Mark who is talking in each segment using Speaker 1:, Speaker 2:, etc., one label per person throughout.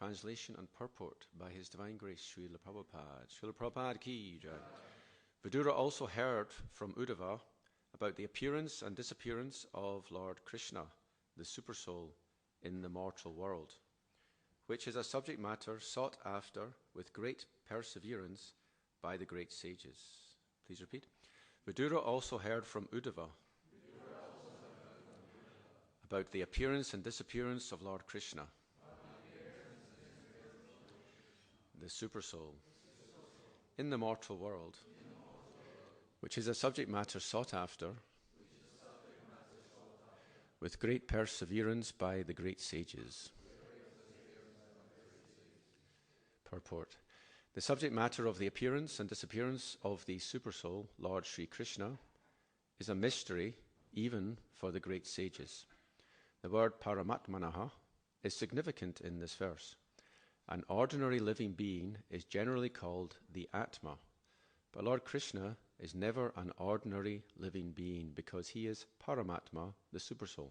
Speaker 1: translation and purport by His Divine Grace, Srila Prabhupada. Srila Prabhupada ki jai. Vidura also heard from Uddhava about the appearance and disappearance of Lord Krishna, the Supersoul, in the mortal world, which is a subject matter sought after with great perseverance by the great sages. Please repeat. Vidura also heard from Uddhava about the appearance and disappearance of Lord Krishna, the Supersoul, in the mortal world, which is a subject matter sought after with great perseverance by the great sages. Purport. The subject matter of the appearance and disappearance of the Supersoul, Lord Sri Krishna, is a mystery even for the great sages. The word Paramatmanaha is significant in this verse. An ordinary living being is generally called the Atma, but Lord Krishna is never an ordinary living being because he is Paramatma, the Supersoul.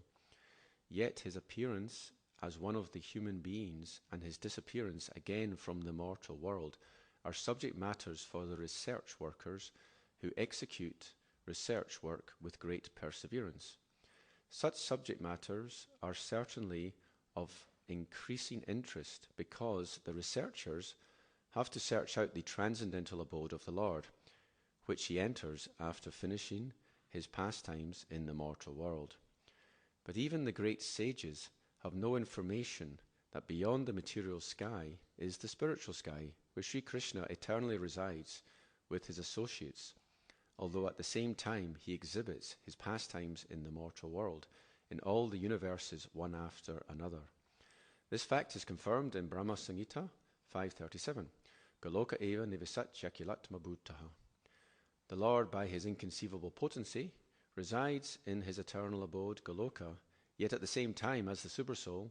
Speaker 1: Yet his appearance as one of the human beings and his disappearance again from the mortal world are subject matters for the research workers who execute research work with great perseverance. Such subject matters are certainly of increasing interest because the researchers have to search out the transcendental abode of the Lord, which he enters after finishing his pastimes in the mortal world. But even the great sages have no information that beyond the material sky is the spiritual sky, where Sri Krishna eternally resides with his associates, although at the same time he exhibits his pastimes in the mortal world, in all the universes one after another. This fact is confirmed in Brahma Samhita 5.37. Goloka eva nivisatya kilatma bhutaha. The Lord, by his inconceivable potency, resides in his eternal abode, Goloka, yet at the same time as the Supersoul,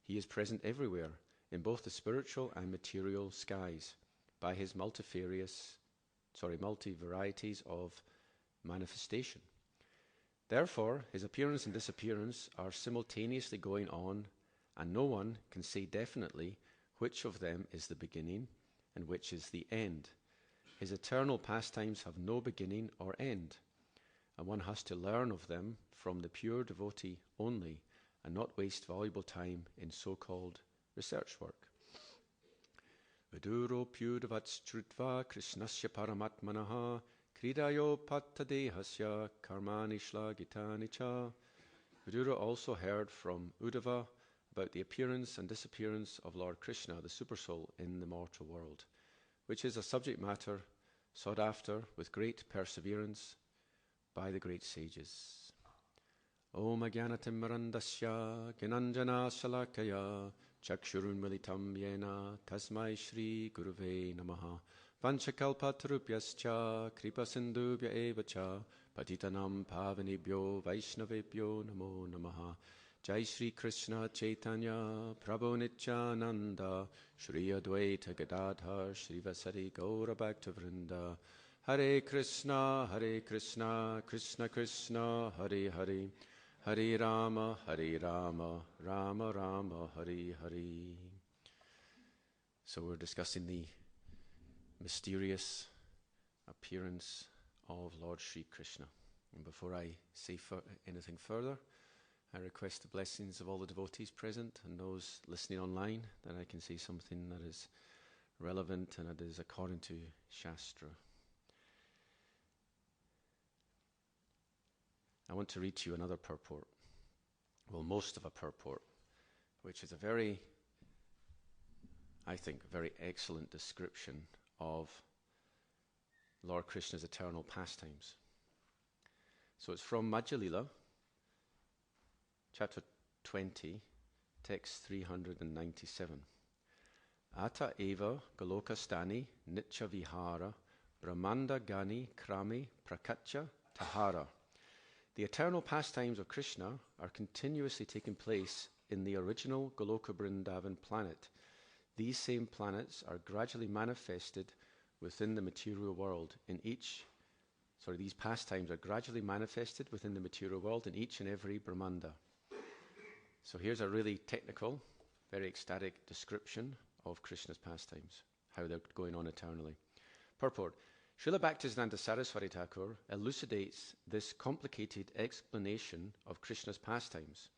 Speaker 1: he is present everywhere, in both the spiritual and material skies, by his multi-varieties of manifestation. Therefore, his appearance and disappearance are simultaneously going on, and no one can say definitely which of them is the beginning and which is the end. His eternal pastimes have no beginning or end, and one has to learn of them from the pure devotee only, and not waste valuable time in so-called research work. Viduro pyudavatstrutva krishnasya paramatmanaha kridayo pattadehasya karmani shlagitani cha. Vidura also heard from Uddhava about the appearance and disappearance of Lord Krishna, the Supersoul, in the mortal world, which is a subject matter sought after with great perseverance by the great sages. Om Ajnanatimmarandasya Gnananjana Shalakaya Chakshurun Militam Yena Tasmai Shri Guruve Namaha Vanchakalpatarupyascha Kripa Sindhubhya Evacha Patitanam Pavanebhyo Vaishnavebhyo Namo Namaha. Jai Shri Krishna Chaitanya Prabhu Nityananda Shri Advaita Gadadhar Shri Vasari Gaura Bhaktivinoda. Hare Krishna, Krishna Krishna, Hare Hare, Hare Rama, Rama Rama, Hare Hare. So we're discussing the mysterious appearance of Lord Sri Krishna. And before I say anything further, I request the blessings of all the devotees present and those listening online, that I can say something that is relevant and that is according to Shastra. I want to read to you another purport, most of a purport, which is a very excellent description of Lord Krishna's eternal pastimes. So it's from Madhya Lila, chapter 20, text 397. Ata eva golokastani nitya vihara brahmanda gani krami prakatya tahara. The eternal pastimes of Krishna are continuously taking place in the original Goloka Vrindavan planet. These same planets are gradually manifested within the material world these pastimes are gradually manifested within the material world in each and every Brahmanda. So here's a really technical very ecstatic description of Krishna's pastimes, how they're going on eternally. Purport. Srila Bhaktisiddhanta Saraswati Thakur elucidates this complicated explanation of Krishna's pastimes.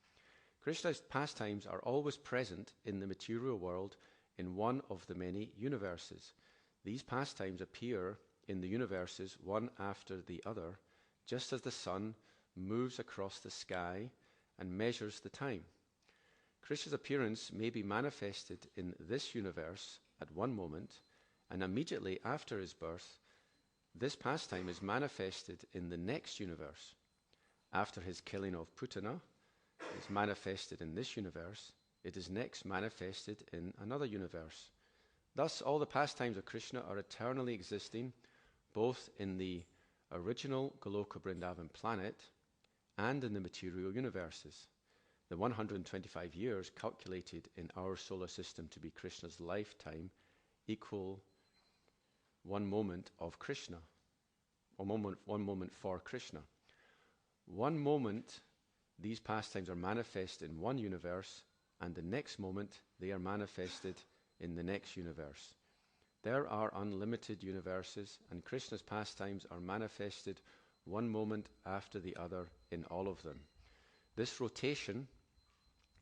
Speaker 1: Krishna's pastimes are always present in the material world in one of the many universes. These pastimes appear in the universes one after the other, just as the sun moves across the sky and measures the time. Krishna's appearance may be manifested in this universe at one moment, and immediately after his birth, this pastime is manifested in the next universe. After his killing of Putana is manifested in this universe, it is next manifested in another universe. Thus, all the pastimes of Krishna are eternally existing, both in the original Goloka Vrindavan planet and in the material universes. The 125 years calculated in our solar system to be Krishna's lifetime equal one moment of Krishna, or one moment for Krishna. One moment, these pastimes are manifest in one universe, and the next moment, they are manifested in the next universe. There are unlimited universes, and Krishna's pastimes are manifested one moment after the other in all of them. This rotation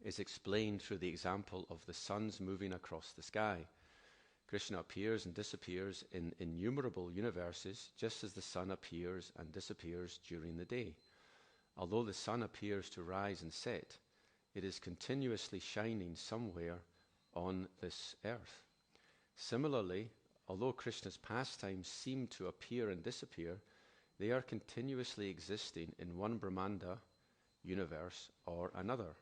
Speaker 1: is explained through the example of the suns moving across the sky. Krishna appears and disappears in innumerable universes, just as the sun appears and disappears during the day. Although the sun appears to rise and set, it is continuously shining somewhere on this earth. Similarly, although Krishna's pastimes seem to appear and disappear, they are continuously existing in one Brahmanda universe or another.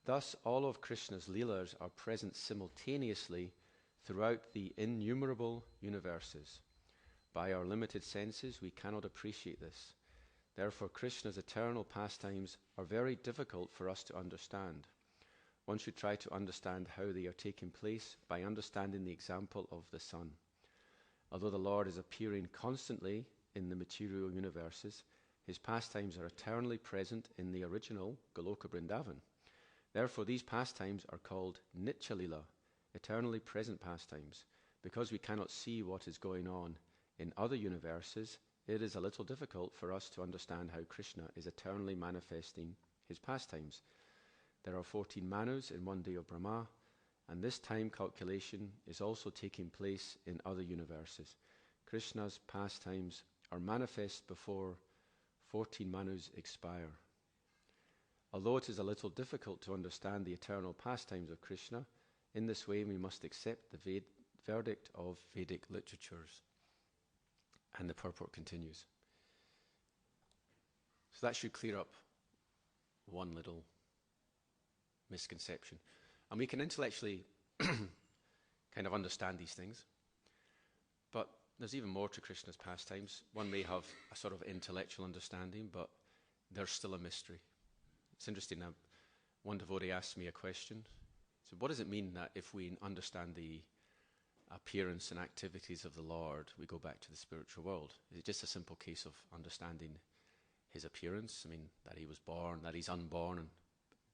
Speaker 1: Thus, all of Krishna's Leelas are present simultaneously throughout the innumerable universes. By our limited senses, we cannot appreciate this. Therefore, Krishna's eternal pastimes are very difficult for us to understand. One should try to understand how they are taking place by understanding the example of the sun. Although the Lord is appearing constantly in the material universes, his pastimes are eternally present in the original Goloka Vrindavan. Therefore, these pastimes are called Nitya-lila, eternally present pastimes. Because we cannot see what is going on in other universes, it is a little difficult for us to understand how Krishna is eternally manifesting his pastimes. There are 14 manus in one day of Brahma, and this time calculation is also taking place in other universes. Krishna's pastimes are manifest before 14 manus expire. Although it is a little difficult to understand the eternal pastimes of Krishna, in this way we must accept the verdict of Vedic literatures. And the purport continues. So that should clear up one little misconception. And we can intellectually kind of understand these things, but there's even more to Krishna's pastimes. One may have a sort of intellectual understanding, but there's still a mystery. It's interesting now, one devotee asked me a question. So what does it mean that if we understand the appearance and activities of the Lord, we go back to the spiritual world? Is it just a simple case of understanding his appearance? I mean, that he was born, that he's unborn,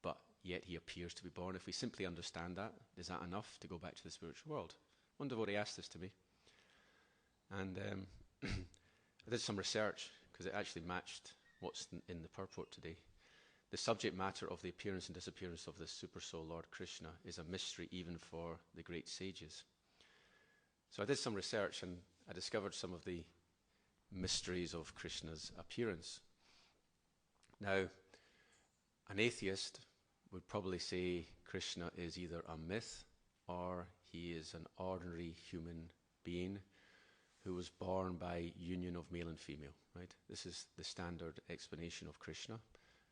Speaker 1: but yet he appears to be born. If we simply understand that, is that enough to go back to the spiritual world? One devotee asked this to me. And I did some research, because it actually matched what's in the purport today. The subject matter of the appearance and disappearance of the Supersoul Lord Krishna is a mystery even for the great sages. So I did some research and I discovered some of the mysteries of Krishna's appearance. Now, an atheist would probably say Krishna is either a myth or he is an ordinary human being who was born by union of male and female, right? This is the standard explanation of Krishna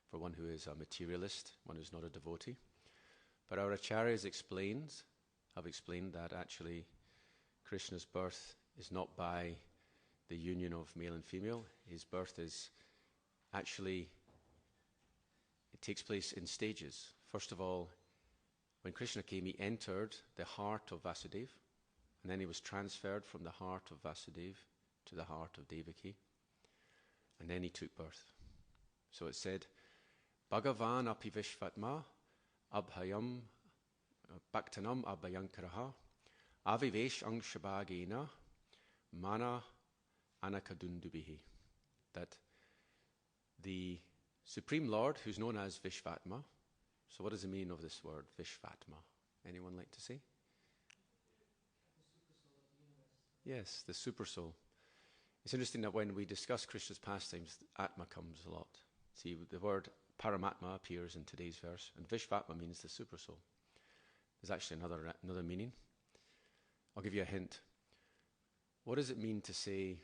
Speaker 1: for one who is a materialist, one who's not a devotee. But our acharyas have explained that actually Krishna's birth is not by the union of male and female. His birth is actually, it takes place in stages. First of all, when Krishna came, he entered the heart of Vasudeva, and then he was transferred from the heart of Vasudeva to the heart of Devaki, and then he took birth. So it said, Bhagavan api Vishvatma abhayam Bhaktanam abhayankaraha avivesh angshabhagena mana anakadundubihi. That the Supreme Lord, who's known as Vishvatma. So what is the meaning of this word, Vishvatma? Anyone like to say? Yes, the super soul. It's interesting that when we discuss Krishna's pastimes, Atma comes a lot. See, the word Paramatma appears in today's verse, and Vishvatma means the super soul. There's actually another meaning. I'll give you a hint. What does it mean to say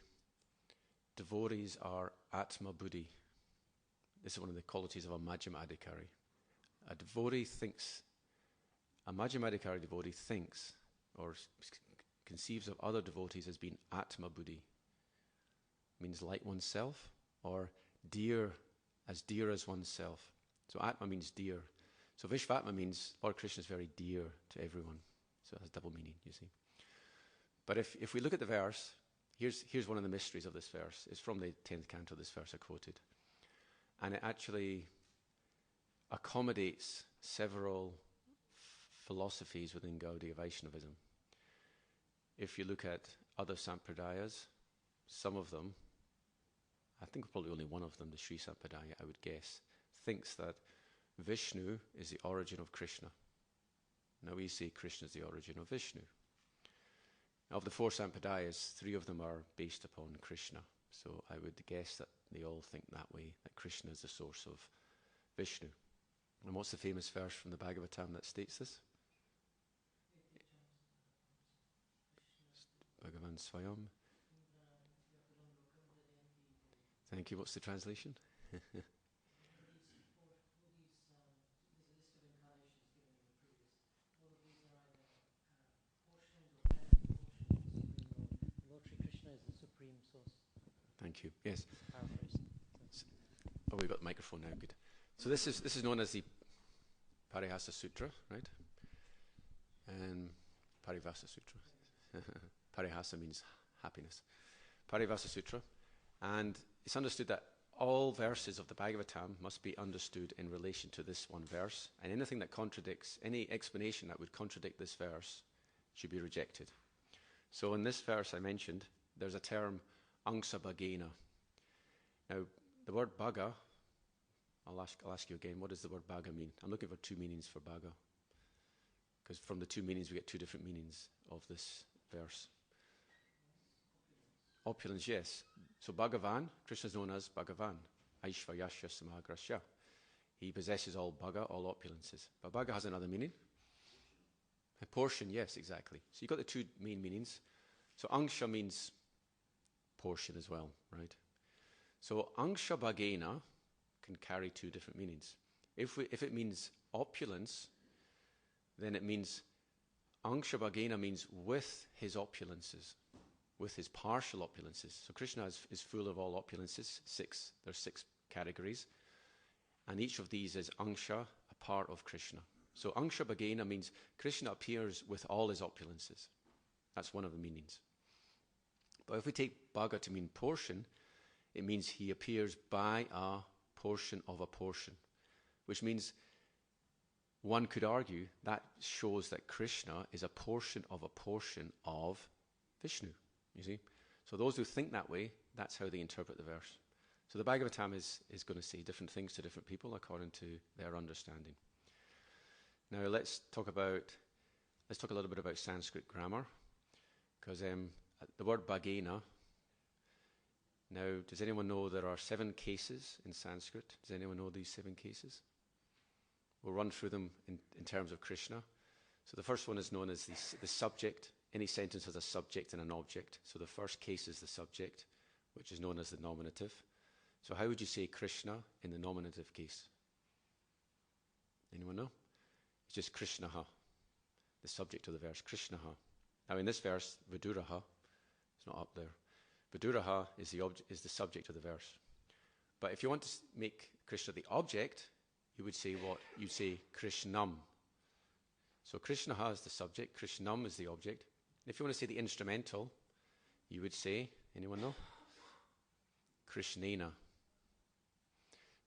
Speaker 1: devotees are Atma Buddhi? This is one of the qualities of a Madhyamadikari. A Madhyamadikari devotee thinks or conceives of other devotees as being Atma Buddhi. Means like oneself, or dear as oneself. So Atma means dear. So Vishvatma means Lord Krishna is very dear to everyone. So it has double meaning, you see. But if we look at the verse, here's one of the mysteries of this verse. It's from the 10th canto, this verse I quoted. And it actually accommodates several philosophies within Gaudiya Vaishnavism. If you look at other sampradayas, some of them, I think probably only one of them, the Sri Sampradaya, I would guess, thinks that Vishnu is the origin of Krishna. Now we say Krishna is the origin of Vishnu. Of the 4 Sampradayas, 3 of them are based upon Krishna. So I would guess that they all think that way, that Krishna is the source of Vishnu. And what's the famous verse from the Bhagavatam that states this? Bhagavan Swayam. Thank you. What's the translation? Thank you. Yes. Oh, we've got the microphone now. Good. So this is known as the Parihasa Sutra, right? And Parivasa Sutra. Parihasa means happiness. Parivasa Sutra. And it's understood that all verses of the Bhagavatam must be understood in relation to this one verse, and anything that contradicts, any explanation that would contradict this verse should be rejected. So in this verse I mentioned, there's a term, angsa bhagena. Now, the word bhaga, I'll ask you again, what does the word bhaga mean? I'm looking for 2 meanings for bhaga, because from the 2 meanings we get 2 different meanings of this verse. Opulence, yes. So Bhagavan, Krishna is known as Bhagavan, Aishvayasya Samagrasya. He possesses all bhaga, all opulences. But bhaga has another meaning. A portion, yes, exactly. So you've got the 2 main meanings. So angsha means portion as well, right? So angsha bhagena can carry 2 different meanings. If it means opulence, then it means angsha bhagena means with his opulences, with his partial opulences. So Krishna is full of all opulences, 6. There's 6 categories. And each of these is angsha, a part of Krishna. So angsha bhagena means Krishna appears with all his opulences. That's one of the meanings. But if we take bhaga to mean portion, it means he appears by a portion of a portion, which means one could argue that shows that Krishna is a portion of Vishnu, you see. So those who think that way, that's how they interpret the verse. So the Bhagavatam is going to say different things to different people according to their understanding. Now let's talk a little bit about Sanskrit grammar, because the word bhagena. Now, does anyone know there are 7 cases in Sanskrit? Does anyone know these 7 cases? We'll run through them in terms of Krishna. So the first one is known as the subject. Any sentence has a subject and an object. So the first case is the subject, which is known as the nominative. So how would you say Krishna in the nominative case? Anyone know? It's just Krishnaha, the subject of the verse, Krishnaha. Now in this verse, Viduraha, it's not up there. Viduraha is the subject of the verse. But if you want to make Krishna the object, you would say what? You'd say Krishnam. So Krishnaha is the subject, Krishnam is the object. If you want to say the instrumental, you would say, anyone know? Krishnena.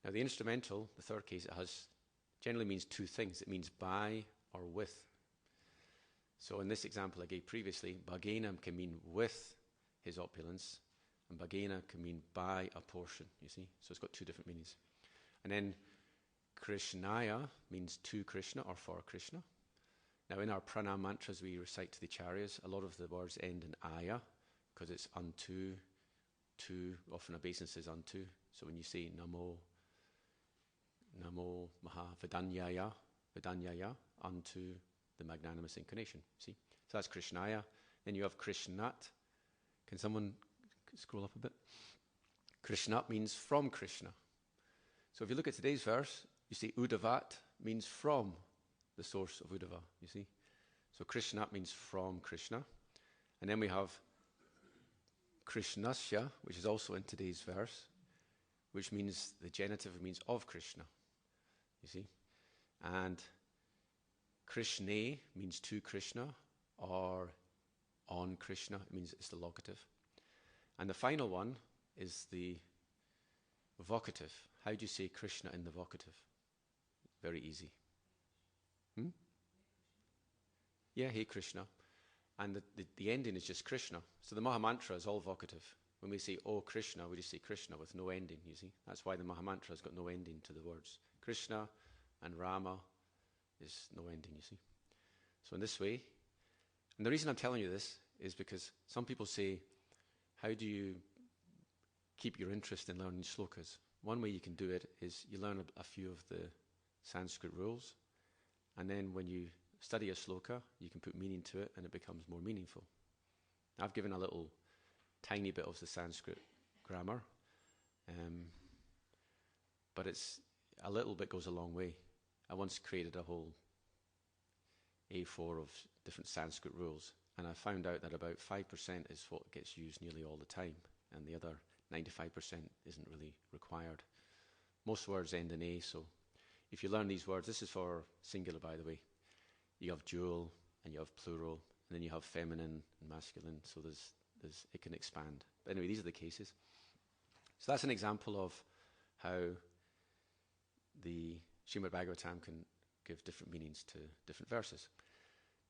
Speaker 1: Now the instrumental, the third case, it generally means 2 things. It means by or with. So in this example I gave previously, bhagena can mean with his opulence, and bhagena can mean by a portion, you see? So it's got two different meanings. And then Krishnaya means to Krishna or for Krishna. Now in our pranam mantras we recite to the acharyas, a lot of the words end in aya, because it's unto, to, often obeisance is unto. So when you say Namo Maha Vidanyaya, unto the magnanimous incarnation, see? So that's Krishnaya. Then you have Krishnat. Can someone scroll up a bit? Krishnat means from Krishna. So if you look at today's verse, you see Udavat means from the source of Udava, you see? So Krishnat means from Krishna. And then we have Krishnasya, which is also in today's verse, which means the genitive means of Krishna, you see? And Krishne means to Krishna or on Krishna. It means it's the locative. And the final one is the vocative. How do you say Krishna in the vocative? Very easy. Yeah, hey Krishna. And the ending is just Krishna. So the Maha Mantra is all vocative. When we say, oh Krishna, we just say Krishna with no ending, you see. That's why the Maha Mantra has got no ending to the words. Krishna and Rama is no ending, you see. So in this way, and the reason I'm telling you this is because some people say, how do you keep your interest in learning slokas? One way you can do it is you learn a few of the Sanskrit rules, and then when you study a sloka, you can put meaning to it and it becomes more meaningful. I've given a little tiny bit of the Sanskrit grammar, but it's a little bit goes a long way. I once created a whole A4 of different Sanskrit rules, and I found out that about 5% is what gets used nearly all the time, and the other 95% isn't really required. Most words end in A, so if you learn these words, this is for singular by the way, you have dual and you have plural, and then you have feminine and masculine, so it can expand. But anyway, these are the cases. So that's an example of how the Srimad Bhagavatam can give different meanings to different verses.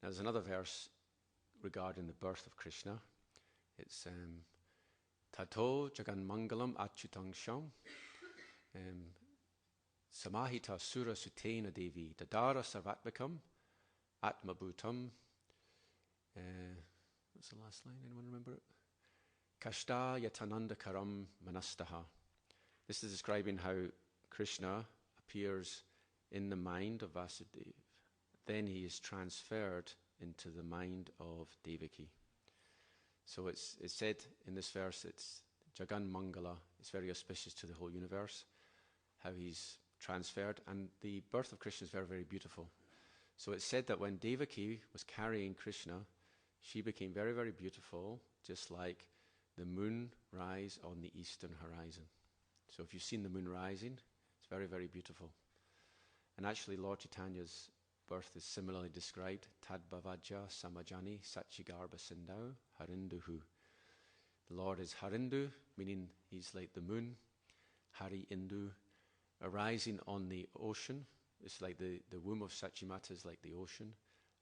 Speaker 1: Now there's another verse regarding the birth of Krishna. It's Tato Jagan Mangalam Achyutang Sham Samahita Sura Sutena Devi Dadara Sarvatmakam Atma Bhutam. What's the last line? Anyone remember it? Kashta Yatananda Karam Manastaha. This is describing how Krishna appears in the mind of Vasudeva. Then he is transferred into the mind of Devaki. So it's said in this verse, it's Jagan Mangala. It's very auspicious to the whole universe, how he's transferred. And the birth of Krishna is very, very beautiful. So it's said that when Devaki was carrying Krishna, she became very, very beautiful, just like the moon rise on the eastern horizon. So if you've seen the moon rising, it's very, very beautiful. And actually Lord Chaitanya's birth is similarly described. Tad Bhavaja Samajani Satchigarba Sindau Harinduhu. The Lord is Harindu, meaning he's like the moon. Hari Indu, arising on the ocean. It's like the womb of Sachimata is like the ocean,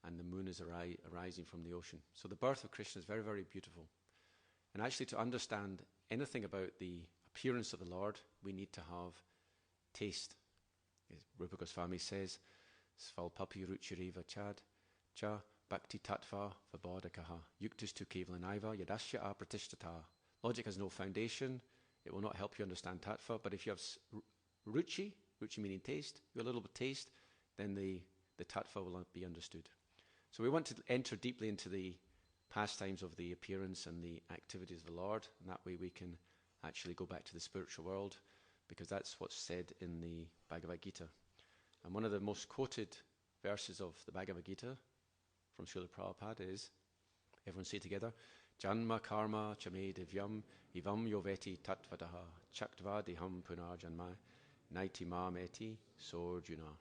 Speaker 1: and the moon is arising from the ocean. So the birth of Krishna is very, very beautiful. And actually to understand anything about the appearance of the Lord, we need to have taste. Rupa Goswami says, Svalpapi Ruchireva Chad Cha Bhakti Tattva Vabodakaha Yuktistu Kevalanaiva Yadasya Apratishthata. Logic has no foundation, it will not help you understand tattva, but if you have ruchi meaning taste, you have a little bit of taste, then the tattva will not be understood. So we want to enter deeply into the pastimes of the appearance and the activities of the Lord, and that way we can actually go back to the spiritual world, because that's what's said in the Bhagavad Gita. And one of the most quoted verses of the Bhagavad Gita from Srila Prabhupada is, everyone say together, Janma karma chame divyam ivam yoveti tatvadaha chaktva diham punar janma naiti mam eti sorjuna.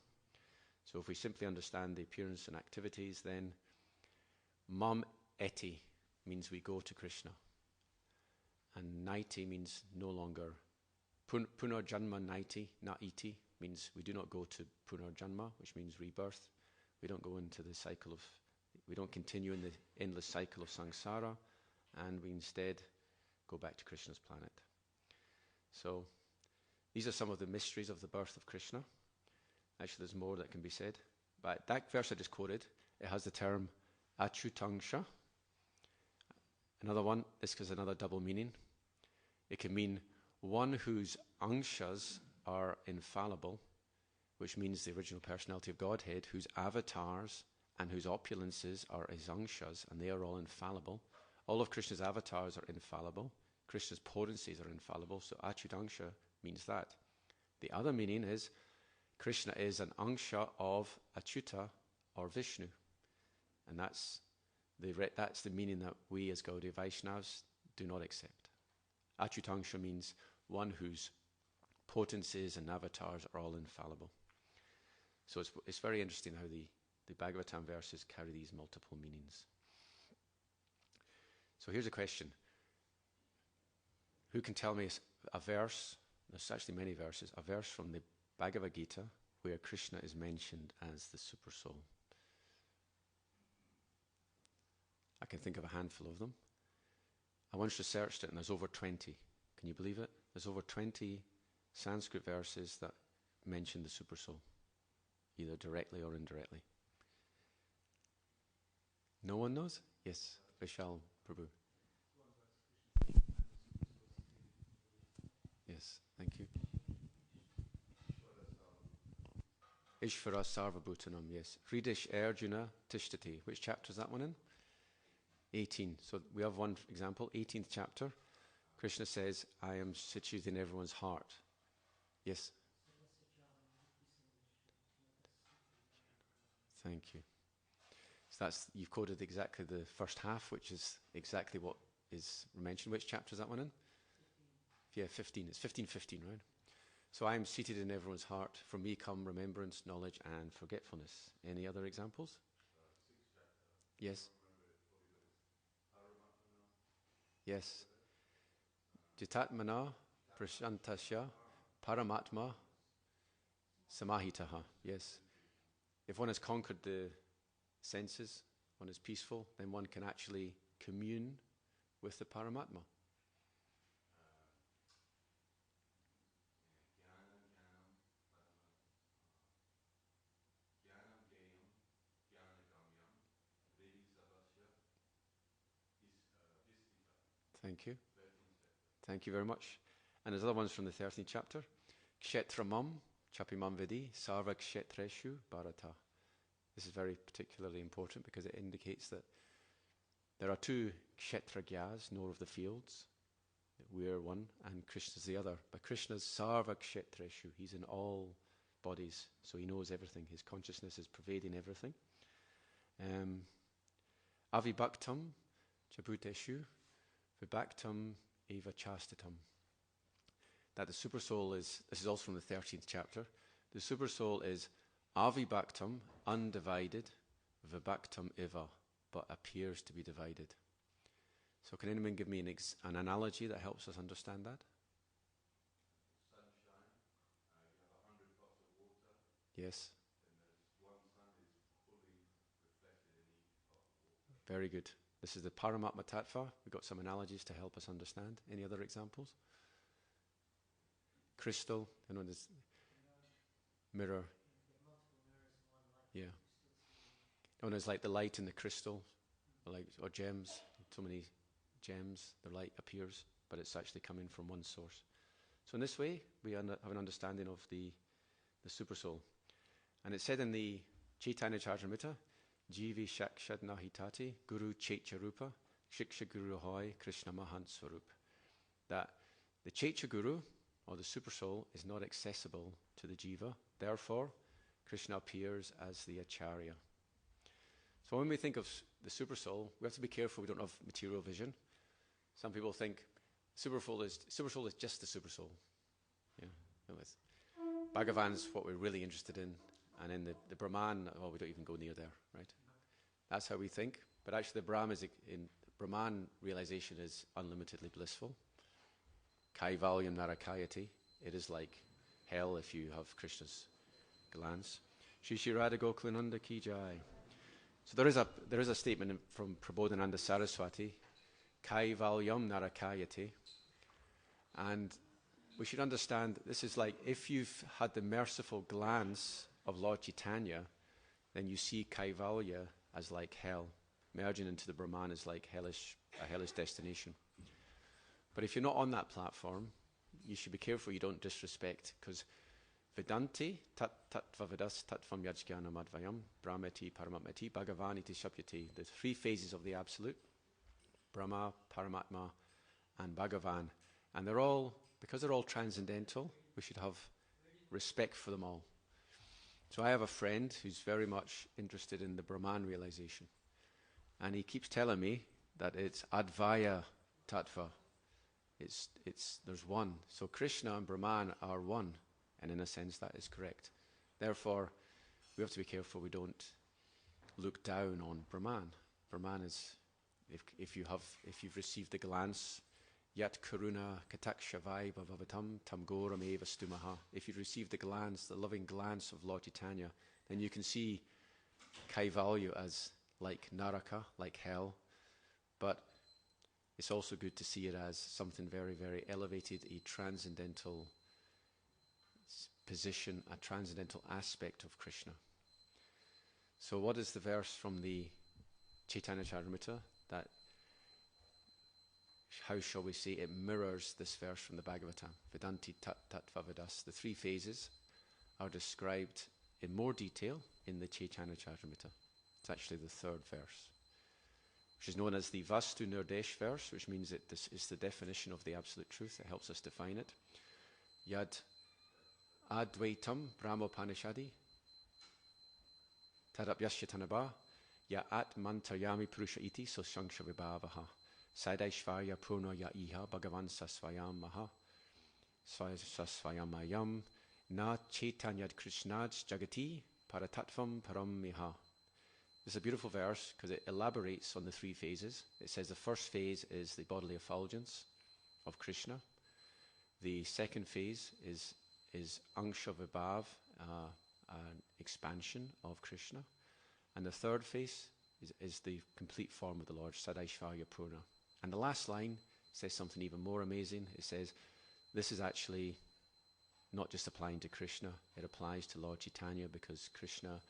Speaker 1: So if we simply understand the appearance and activities, then mam eti means we go to Krishna. And naiti means no longer. Punarjanma naiti, na iti, means we do not go to punarjanma, which means rebirth. We don't go into the cycle of We don't continue in the endless cycle of samsara, and we instead go back to Krishna's planet. So these are some of the mysteries of the birth of Krishna. Actually, there's more that can be said. But that verse I just quoted, it has the term achutangsha. Another one, this has another double meaning. It can mean one whose angshas are infallible, which means the original personality of Godhead, whose avatars and whose opulences are his angshas, and they are all infallible. All of Krishna's avatars are infallible. Krishna's potencies are infallible, so achutangsha means that. The other meaning is Krishna is an angsha of Achyuta or Vishnu. And that's the meaning that we as Gaudiya Vaishnavas do not accept. Achyutangsha means one whose potencies and avatars are all infallible. So it's very interesting how the Bhagavatam verses carry these multiple meanings. So here's a question. Who can tell me a verse, there's actually many verses, a verse from the Bhagavad Gita where Krishna is mentioned as the Supersoul? I can think of a handful of them. I once researched it and there's over 20. Can you believe it? There's over 20 Sanskrit verses that mention the Supersoul, either directly or indirectly. No one knows? Yes, Vishal Prabhu. Yes, thank you. Ishvara Sarvabhutanam, yes. Hridish Arjuna Tishtati. Which chapter is that one in? 18. So we have one example, 18th chapter. Krishna says, I am situated in everyone's heart. Yes? Thank you. So you've quoted exactly the first half, which is exactly what is mentioned. Which chapter is that one in? 15. Yeah, 15. It's 15:15, right? So I am seated in everyone's heart. From me come remembrance, knowledge, and forgetfulness. Any other examples? Yes. Yes. Jitatmana prashantasya paramatma samahitaha. Yes. If one has conquered the senses, one is peaceful, then one can actually commune with the Paramatma. Thank you. Thank you very much. And there's other ones from the 13th chapter. Kshetramam chapimam vidi sarva kshetreshu bharata. This is very particularly important because it indicates that there are two kshetragyas, knower of the fields. We're one and Krishna's the other. But Krishna's sarva kshetreshu. He's in all bodies, so he knows everything. His consciousness is pervading everything. Avibhaktam chabhuteshu vibhaktam eva chastitam. That the Supersoul is, this is also from the 13th chapter, the Supersoul is avibhaktam, undivided, vibhaktam eva, but appears to be divided. So can anyone give me an analogy that helps us understand that?
Speaker 2: Sunshine, you have 100 pots of water.
Speaker 1: Yes.
Speaker 2: Then there's one sun is fully reflected in each pot of water.
Speaker 1: Very good. This is the Paramatma Tattva. We've got some analogies to help us understand. Any other examples? Crystal, this mirror. Yeah. There's like the light in the crystal, or gems. So many gems, the light appears, but it's actually coming from one source. So in this way, we have an understanding of the Supersoul. And it's said in the Chaitanya Charitamrita, Jivi Shakshad Nahitati, Guru Checha Rupa, Shiksha Guru Hoy, Krishna Mahant Swarup. That the Checha Guru, or the Supersoul, is not accessible to the Jiva. Therefore, Krishna appears as the Acharya. So when we think of the Supersoul, we have to be careful we don't have material vision. Some people think Supersoul is just the Supersoul. Yeah, Bhagavan's what we're really interested in, and in the Brahman, we don't even go near there, right? That's how we think. But actually the Brahman realization is unlimitedly blissful. Kaivalyam narakayati. It is like hell if you have Krishna's glance. Shri Shri Radha Gokulananda ki jai. So there is a statement from Prabodhananda Saraswati, Kaivalyam Narakayate. And we should understand this is like if you've had the merciful glance of Lord Chaitanya, then you see Kaivalya as like hell. Merging into the Brahman is like a hellish destination. But if you're not on that platform, you should be careful you don't disrespect, because Vedanti, tattva vedas, tattvam yajjnanam advayam, brahmeti, paramatmati, bhagavaniti shapyati. The three phases of the Absolute, Brahma, Paramatma, and Bhagavan. And they're all, because they're all transcendental, we should have respect for them all. So I have a friend who's very much interested in the Brahman realization. And he keeps telling me that it's Advaya Tattva. There's one. So Krishna and Brahman are one. And in a sense, that is correct. Therefore, we have to be careful we don't look down on Brahman. Brahman is, if you've received the glance, Yat Karuna Katakshavai Bhavavatam Tamgoram Eva Stumaha. If you've received the glance, the loving glance of Lord Chaitanya, then you can see Kaivalya as like Naraka, like hell. But it's also good to see it as something very, very elevated, a transcendental position, a transcendental aspect of Krishna. So what is the verse from the Chaitanya Charitamrita that, how shall we say, it mirrors this verse from the Bhagavatam? Vedanti tat tattva vedas. The three phases are described in more detail in the Chaitanya Charitamrita. It's actually the third verse, which is known as the Vastu Nirdesh verse, which means that this is the definition of the Absolute Truth. It helps us define it. Yad Advaitam Brahmopanishadi Tadapyashyatanaba Ya Atmantayami Purusha Iti Sosangsha Vibhavaha Sadaishvaya Purno Ya Iha Bhagavan Sasvayam Maha Sasvayamayam Na Chaitanyad Krishnaj Jagati Paratatvam Param Miha. This is a beautiful verse because it elaborates on the three phases. It says the first phase is the bodily effulgence of Krishna. The second phase is Angsha Vibhav, an expansion of Krishna. And the third phase is the complete form of the Lord, Sadaishvaya Purna. And the last line says something even more amazing. It says, this is actually not just applying to Krishna, it applies to Lord Chaitanya, because Krishna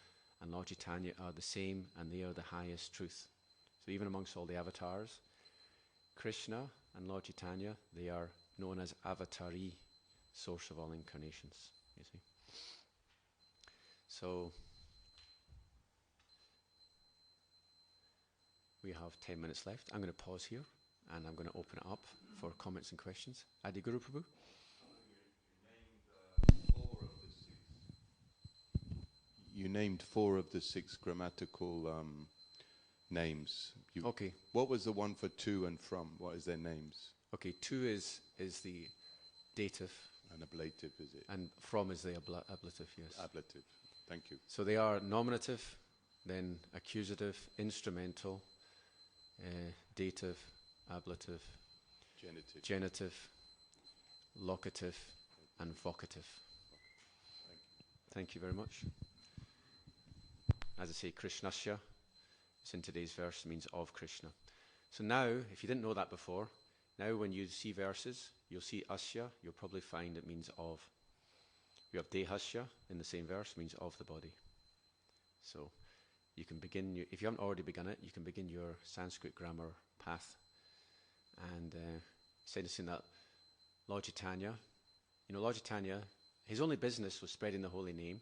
Speaker 1: and Lord Chaitanya are the same and they are the highest truth. So even amongst all the avatars, Krishna and Lord Chaitanya, they are known as avatari, source of all incarnations, you see. So we have 10 minutes left. I'm going to pause here and I'm going to open it up for comments and questions. Adi Guru Prabhu?
Speaker 2: You named four of the six grammatical names.
Speaker 1: Okay.
Speaker 2: What was the one for to and from? What is their names?
Speaker 1: Okay, to is the dative.
Speaker 2: And ablative, is it?
Speaker 1: And from is the ablative, yes.
Speaker 2: Ablative. Thank you.
Speaker 1: So they are nominative, then accusative, instrumental, dative, ablative, genitive, locative, and vocative. Thank you very much. As I say, Krishnasya, it's in today's verse, means of Krishna. So now, if you didn't know that before, now when you see verses, you'll see asya, you'll probably find it means of. We have dehasya in the same verse, means of the body. So you can begin, if you haven't already begun it, you can begin your Sanskrit grammar path. And saying that Lord Chaitanya, Lord Chaitanya, his only business was spreading the holy name,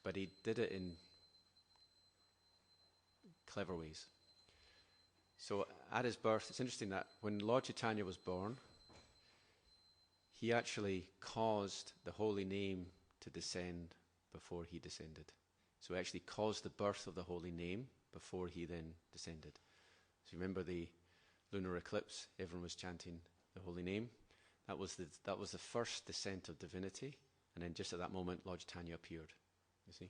Speaker 1: but he did it in clever ways. So at his birth, it's interesting that when Lord Chaitanya was born, he actually caused the holy name to descend before he descended. So he actually caused the birth of the holy name before he then descended. So remember the lunar eclipse, everyone was chanting the holy name. That was the first descent of divinity, and then just at that moment Lord Chaitanya appeared. You see?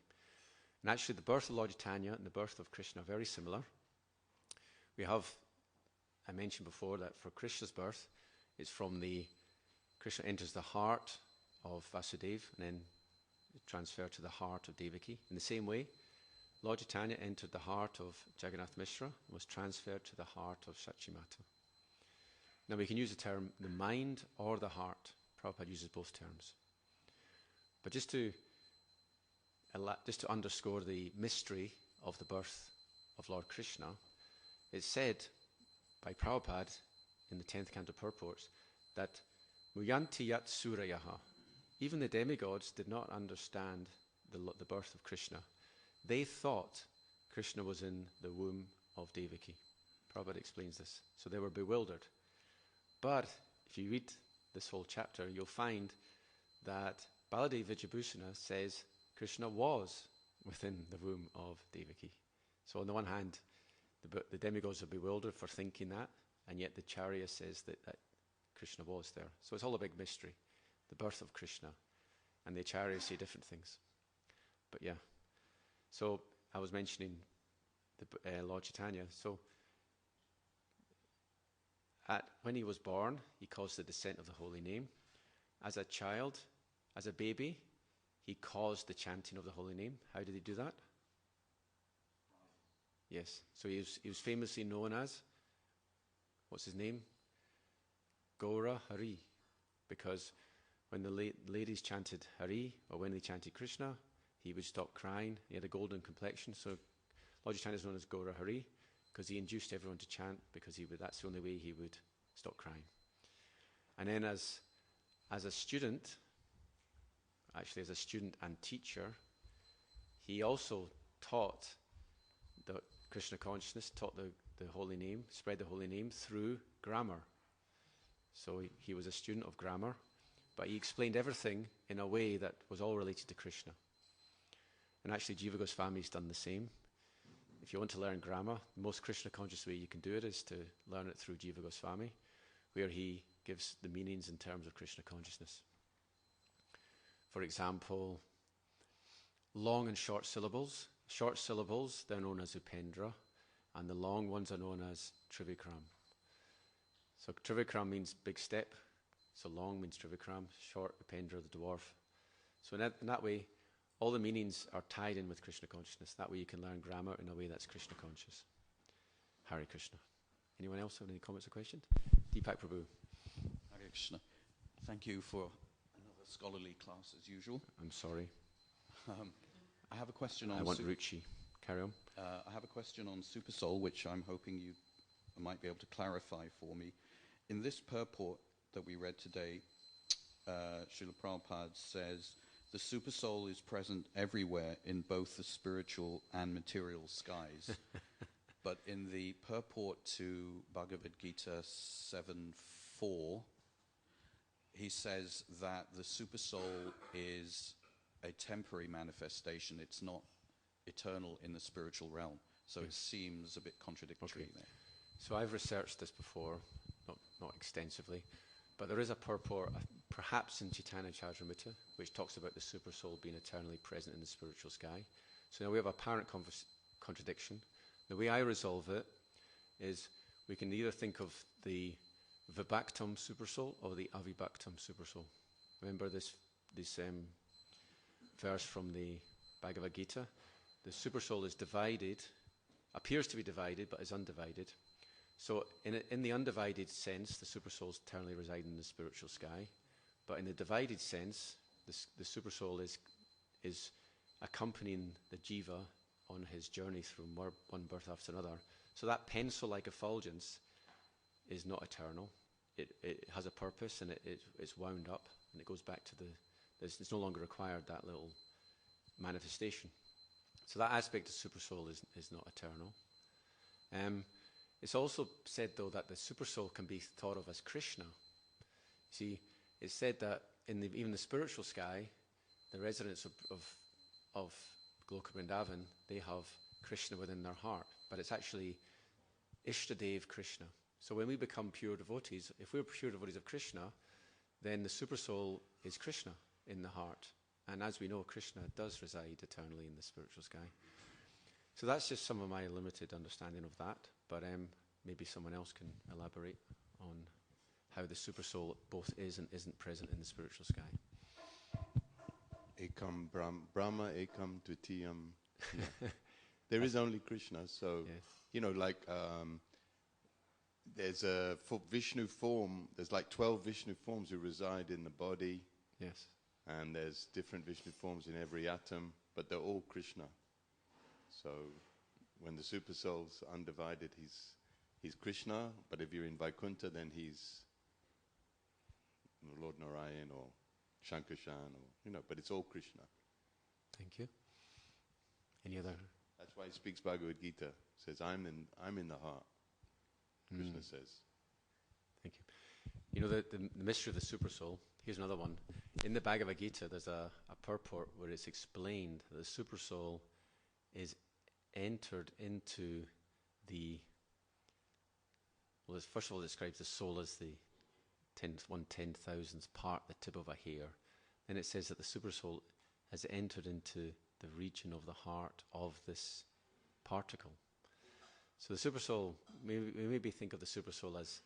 Speaker 1: And actually the birth of Lord Chaitanya and the birth of Krishna are very similar. I mentioned before that for Krishna's birth, it's from Krishna enters the heart of Vasudeva and then transferred to the heart of Devaki. In the same way, Lord Chaitanya entered the heart of Jagannath Mishra and was transferred to the heart of Shachimata. Now we can use the term the mind or the heart. Prabhupada uses both terms. But just to underscore the mystery of the birth of Lord Krishna, it's said by Prabhupada in the 10th canto purports that Muyanti yat surayaha, even the demigods did not understand the birth of Krishna. They thought Krishna was in the womb of Devaki. Prabhupada explains this. So they were bewildered. But if you read this whole chapter, you'll find that Baladev Vijayabhusana says Krishna was within the womb of Devaki. So on the one hand, the demigods are bewildered for thinking that, and yet the Charya says that Krishna was there. So it's all a big mystery, the birth of Krishna. And the Acharyas say different things. But yeah, so I was mentioning the Lord Chaitanya. So when he was born, he caused the descent of the holy name. As a child, as a baby, he caused the chanting of the holy name. How did he do that? Yes. So he was famously known as, what's his name? Gaura Hari. Because when the ladies chanted Hari, or when they chanted Krishna, he would stop crying. He had a golden complexion. So Lord Chaitanya is known as Gaura Hari, because he induced everyone to chant, because that's the only way he would stop crying. And then as a student, actually as a student and teacher, he also taught the Krishna consciousness, taught the holy name, spread the holy name through grammar. So he was a student of grammar, but he explained everything in a way that was all related to Krishna. And actually Jiva Goswami's done the same. If you want to learn grammar, the most Krishna conscious way you can do it is to learn it through Jiva Goswami, where he gives the meanings in terms of Krishna consciousness. For example, long and short syllables. Short syllables, they're known as Upendra, and the long ones are known as Trivikram. So Trivikram means big step, so long means Trivikram, short Upendra, the dwarf. So in that way, all the meanings are tied in with Krishna consciousness. That way you can learn grammar in a way that's Krishna conscious. Hare Krishna. Anyone else have any comments or questions? Deepak Prabhu.
Speaker 3: Hare Krishna. Thank you for another scholarly class as usual.
Speaker 1: I'm sorry.
Speaker 3: I have a question on...
Speaker 1: I want Ruchi. Carry on.
Speaker 3: I have a question on Super Soul, which I'm hoping you might be able to clarify for me. In this purport that we read today, Srila Prabhupada says, the Super Soul is present everywhere in both the spiritual and material skies. But in the purport to Bhagavad Gita 7.4, he says that the Super Soul is a temporary manifestation. It's not eternal in the spiritual realm. So it seems a bit contradictory there.
Speaker 1: So I've researched this before, not extensively, but there is a purport, perhaps in Chaitanya Charitamrita, which talks about the Super Soul being eternally present in the spiritual sky. So now we have apparent contradiction. The way I resolve it is we can either think of the Vibhaktam Super Soul or the Avibhaktam Super Soul. Remember this verse from the Bhagavad Gita? The Super Soul is divided, appears to be divided, but is undivided. So in the undivided sense, the Super Soul is eternally residing in the spiritual sky. But in the divided sense, the Super Soul is accompanying the Jiva on his journey through one birth after another. So that pencil-like effulgence is not eternal. It has a purpose, and it's wound up, and it goes back to it's no longer required, that little manifestation. So that aspect of Super Soul is not eternal. It's also said, though, that the Super Soul can be thought of as Krishna. See, it's said that in even the spiritual sky, the residents of Goloka Vrindavan, they have Krishna within their heart, but it's actually Ishtadev Krishna. So when we become pure devotees, if we're pure devotees of Krishna, then the Super Soul is Krishna in the heart. And as we know, Krishna does reside eternally in the spiritual sky. So that's just some of my limited understanding of that, but maybe someone else can elaborate on how the Super Soul both is and isn't present in the spiritual sky.
Speaker 2: Ekam Brahma, Ekam Dvitiyam. There is only Krishna, so,
Speaker 1: Yes.
Speaker 2: you know, like there's a Vishnu form, there's like 12 Vishnu forms who reside in the body,
Speaker 1: Yes.
Speaker 2: and there's different Vishnu forms in every atom, but they're all Krishna. So when the super soul's undivided, he's Krishna, but if you're in Vaikuntha, then he's Lord Narayan or Shankarshan, or, you know, but it's all Krishna.
Speaker 1: Thank you. Any other?
Speaker 2: That's why he speaks Bhagavad Gita. Says, I'm in the heart. Krishna says.
Speaker 1: Thank you. You know, the mystery of the super soul, here's another one. In the Bhagavad Gita, there's a purport where it's explained that the super soul is entered into the, well, first of all, it describes the soul as the 1/10,000th part, the tip of a hair. Then it says that the super soul has entered into the region of the heart of this particle. So the super soul, we maybe think of the super soul as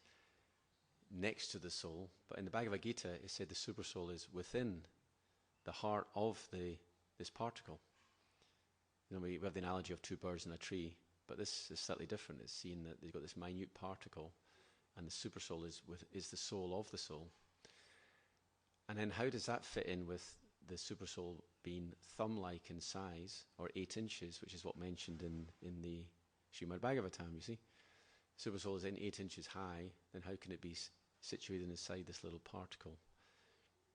Speaker 1: next to the soul, but in the Bhagavad Gita it said the super soul is within the heart of this particle. You know, we have the analogy of two birds in a tree, but this is slightly different. It's seen that they've got this minute particle, and the super soul is the soul of the soul. And then how does that fit in with the super soul being thumb-like in size, or 8 inches, which is what mentioned in the Srimad Bhagavatam, you see? Super soul is in 8 inches high, then how can it be situated inside this little particle?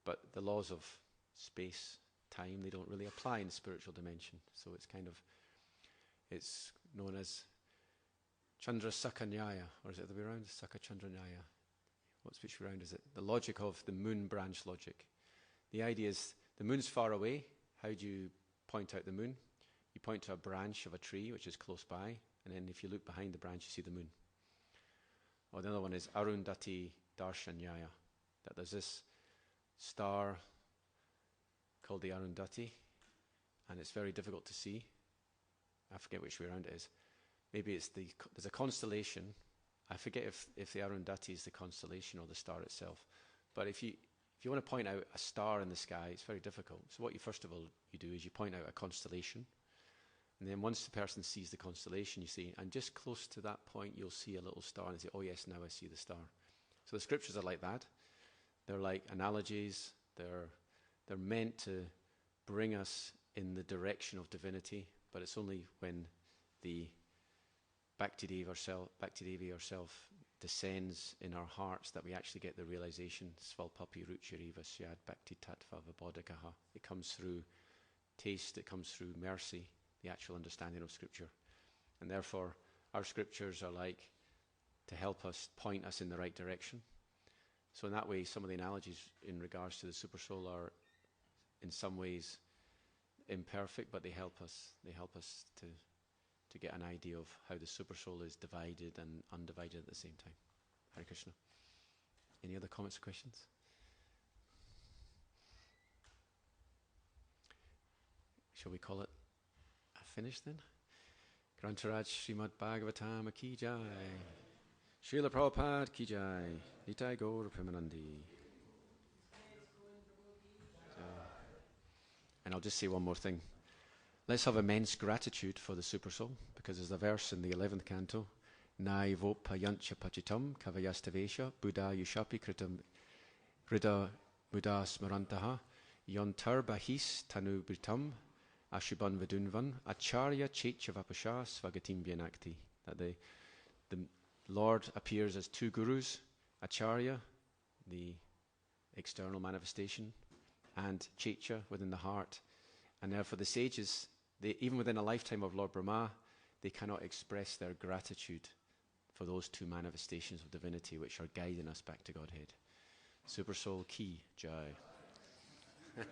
Speaker 1: But the laws of space, time, they don't really apply in the spiritual dimension. So it's known as Chandra Sakanyaya, or is it the other way around? Saka Chandra Nyaya. Which way around is it? The logic of the moon branch logic. The idea is the moon's far away. How do you point out the moon? You point to a branch of a tree which is close by, and then if you look behind the branch, you see the moon. Or the other one is Arundhati Darshanyaya, that there's this star called the Arundhati, and it's very difficult to see. I forget which way around it is. Maybe there's a constellation. I forget if the Arundhati is the constellation or the star itself. But if you want to point out a star in the sky, it's very difficult. So what you first of all you do is you point out a constellation, and then once the person sees the constellation, you say, and just close to that point you'll see a little star, and they say, oh yes, now I see the star. So the scriptures are like that. They're like analogies. They're meant to bring us in the direction of divinity, but it's only when the Bhakti Devi herself descends in our hearts that we actually get the realization. Svalpapi ruchiriva syad bhakti tattva vibodhakaha. It comes through taste, it comes through mercy, the actual understanding of Scripture. And therefore, our Scriptures are like to help us, point us in the right direction. So in that way, some of the analogies in regards to the super soul are in some ways imperfect, but they help us to get an idea of how the super soul is divided and undivided at the same time. Hare Krishna. Any other comments or questions? Shall we call it a finish then? Grantaraj Srimad Bhagavatam Ki Jai. Srila Prabhupada Ki Jai. Nitai Gaur Premanandi. And I'll just say one more thing. Let's have immense gratitude for the super soul, because there's a verse in the 11th canto, Nai vopa yancha pachitam kavayastavesha buddha yushapi kritam rida buddha smarantaha yontar bahis tanu britam ashuban vadunvan acharya chechavapasha svagatim byanakti. That the Lord appears as two gurus, acharya, the external manifestation, and checha within the heart. And therefore the sages, even within a lifetime of Lord Brahma, they cannot express their gratitude for those two manifestations of divinity which are guiding us back to Godhead. Super Soul Ki Jai.